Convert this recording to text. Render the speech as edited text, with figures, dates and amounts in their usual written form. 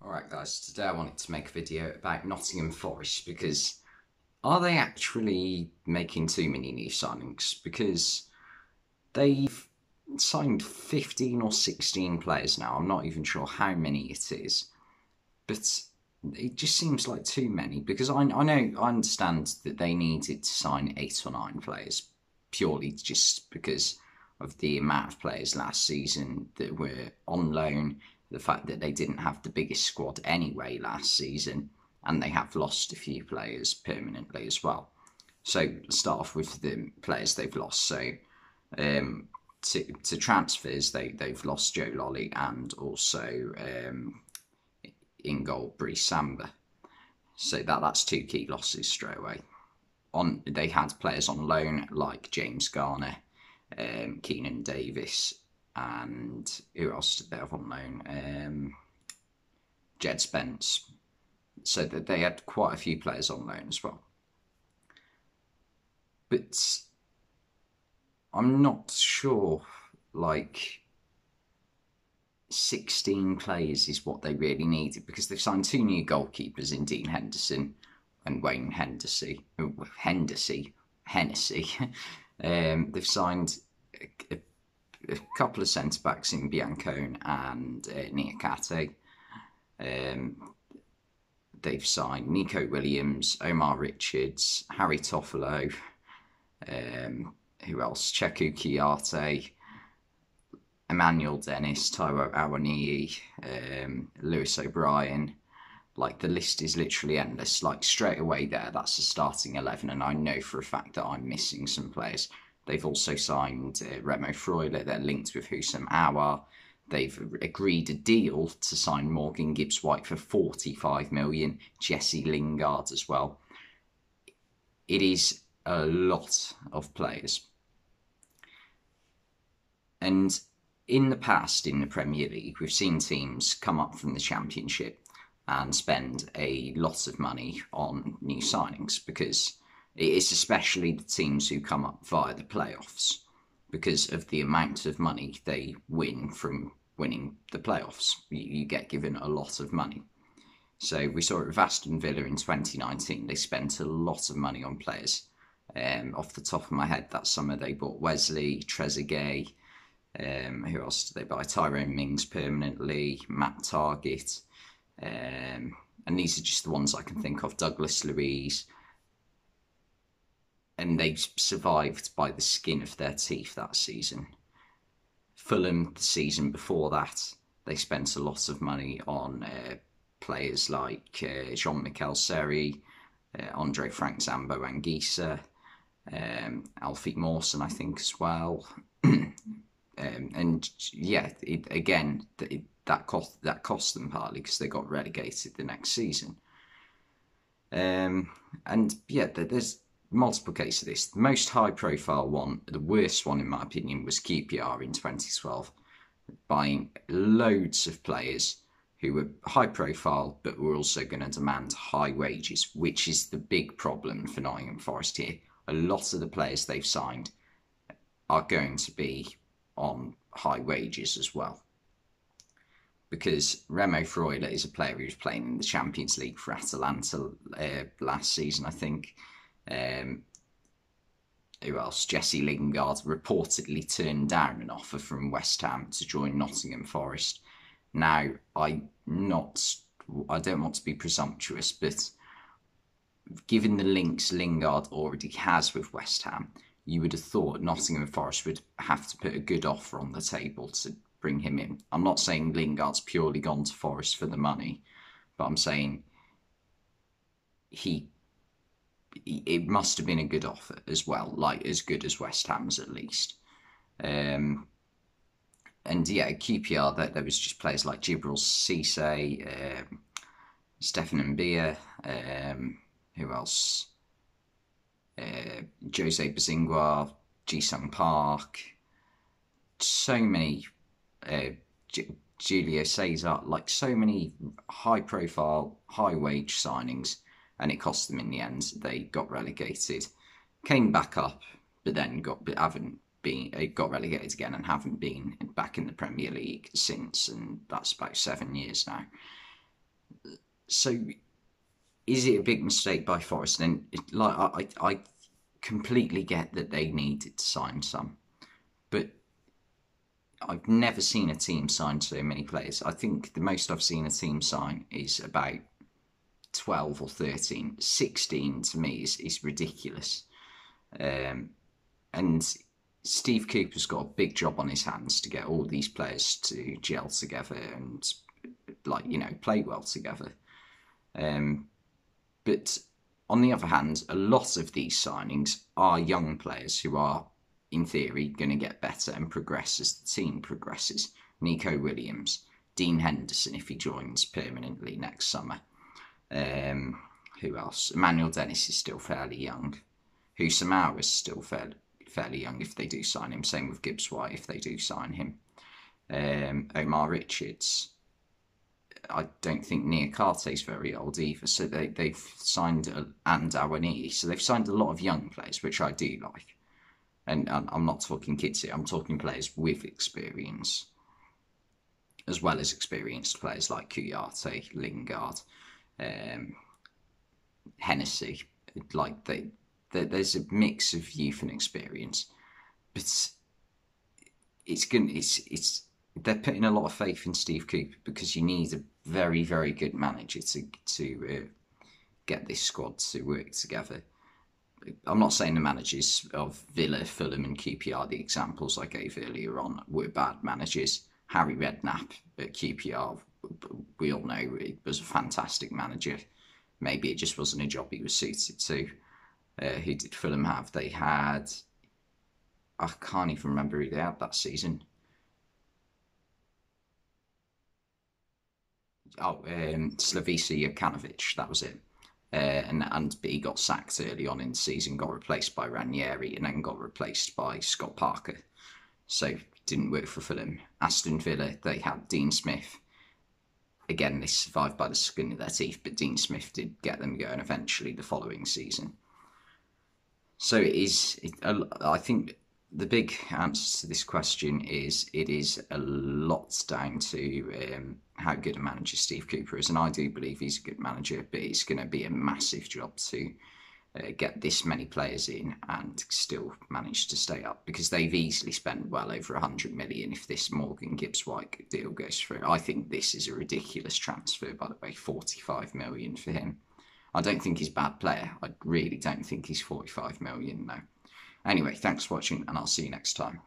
Alright guys, today I wanted to make a video about Nottingham Forest because are they actually making too many new signings? Because they've signed 15 or 16 players now, I'm not even sure how many it is, but it just seems like too many because I understand that they needed to sign 8 or 9 players purely just because of the amount of players last season that were on loan, the fact that they didn't have the biggest squad anyway last season, and they have lost a few players permanently as well. So let's start off with the players they've lost. So to transfers, they've lost Joe Lolly and also in goal Brice Samba. So that's 2 key losses straight away. They had players on loan like James Garner, Keenan Davis, and who else did they have on loan? Jed Spence. So that they had quite a few players on loan as well. But I'm not sure, 16 players is what they really needed because they've signed 2 new goalkeepers in Dean Henderson and Wayne Hennessy. They've signed a couple of centre-backs in Biancone and Niakate. They've signed Nico Williams, Omar Richards, Harry Toffolo, who else? Cheku Kiarte, Emmanuel Dennis, Taiwo Awoniyi, Lewis O'Brien. The list is literally endless. Straight away there, that's the starting 11, and I know for a fact that I'm missing some players. They've also signed Remo Freuler. They're linked with Houssam Aouar. They've agreed a deal to sign Morgan Gibbs-White for 45 million. Jesse Lingard as well. It is a lot of players. And in the past, in the Premier League, we've seen teams come up from the Championship and spend a lot of money on new signings because it's especially the teams who come up via the playoffs because of the amount of money they win from winning the playoffs. You get given a lot of money. So we saw it with Aston Villa in 2019. They spent a lot of money on players. Off the top of my head, that summer they bought Wesley, Trezeguet. Who else did they buy? Tyrone Mings permanently, Matt Target. And these are just the ones I can think of. Douglas Luiz. And they survived by the skin of their teeth that season. Fulham, the season before that, they spent a lot of money on players like Jean-Michel Seri, Andre Frank Zambo Anguissa, Alfie Mawson, I think, as well. And yeah, that cost them partly because they got relegated the next season. And yeah, there's multiple cases of this. The most high-profile one, the worst one in my opinion, was QPR in 2012, buying loads of players who were high-profile but were also going to demand high wages, which is the big problem for Nottingham Forest here. A lot of the players they've signed are going to be on high wages as well. Because Remo Freuler is a player who was playing in the Champions League for Atalanta last season, I think. Who else? Jesse Lingard reportedly turned down an offer from West Ham to join Nottingham Forest. Now, I don't want to be presumptuous, but given the links Lingard already has with West Ham, you would have thought Nottingham Forest would have to put a good offer on the table to bring him in. I'm not saying Lingard's purely gone to Forest for the money, but I'm saying it must have been a good offer as well, as good as West Ham's at least. And yeah, at QPR, there was just players like Djibril Cissé, Stefan Mbia, who else? Jose Bazingua, Ji-sung Park, so many, Julio Cesar, so many high-profile, high-wage signings, and it cost them in the end. They got relegated, came back up, but then got relegated again and haven't been back in the Premier League since, and that's about 7 years now. So is it a big mistake by Forest? And like I completely get that they needed to sign some, but I've never seen a team sign so many players. I think the most I've seen a team sign is about 12 or 13. 16 to me is ridiculous. Um, and Steve Cooper's got a big job on his hands to get all these players to gel together and, like, play well together. Um, but on the other hand, a lot of these signings are young players who are, in theory, going to get better and progress as the team progresses. Nico Williams, Dean Henderson if he joins permanently next summer. Who else? Emmanuel Dennis is still fairly young. Husamawa is still fairly young if they do sign him. Same with Gibbs White if they do sign him. Omar Richards. I don't think Niakarte's very old either. So they've signed, and Awani. So they've signed a lot of young players, which I do like. And I'm not talking kids here. I'm talking players with experience, as well as experienced players like Kouyaté, Lingard, Hennessy. Like there's a mix of youth and experience, but it's they're putting a lot of faith in Steve Cooper because you need a very, very good manager to get this squad to work together. I'm not saying the managers of Villa, Fulham and QPR, the examples I gave earlier on, were bad managers. Harry Redknapp at QPR, we all know he was a fantastic manager. Maybe it just wasn't a job he was suited to. Who did Fulham have? They had... I can't even remember who they had that season. Slavisa Jokanovic, that was it. And he got sacked early on in the season, got replaced by Ranieri, and then got replaced by Scott Parker. So didn't work for Fulham. Aston Villa, they had Dean Smith. Again, they survived by the skin of their teeth, but Dean Smith did get them going eventually the following season. So I think the big answer to this question is it is a lot down to how good a manager Steve Cooper is, and I do believe he's a good manager, but it's going to be a massive job to get this many players in and still manage to stay up, because they've easily spent well over 100 million if this Morgan Gibbs White deal goes through. I think this is a ridiculous transfer, by the way. 45 million for him. I don't think he's a bad player. I really don't think he's 45 million, no. Anyway, thanks for watching, and I'll see you next time.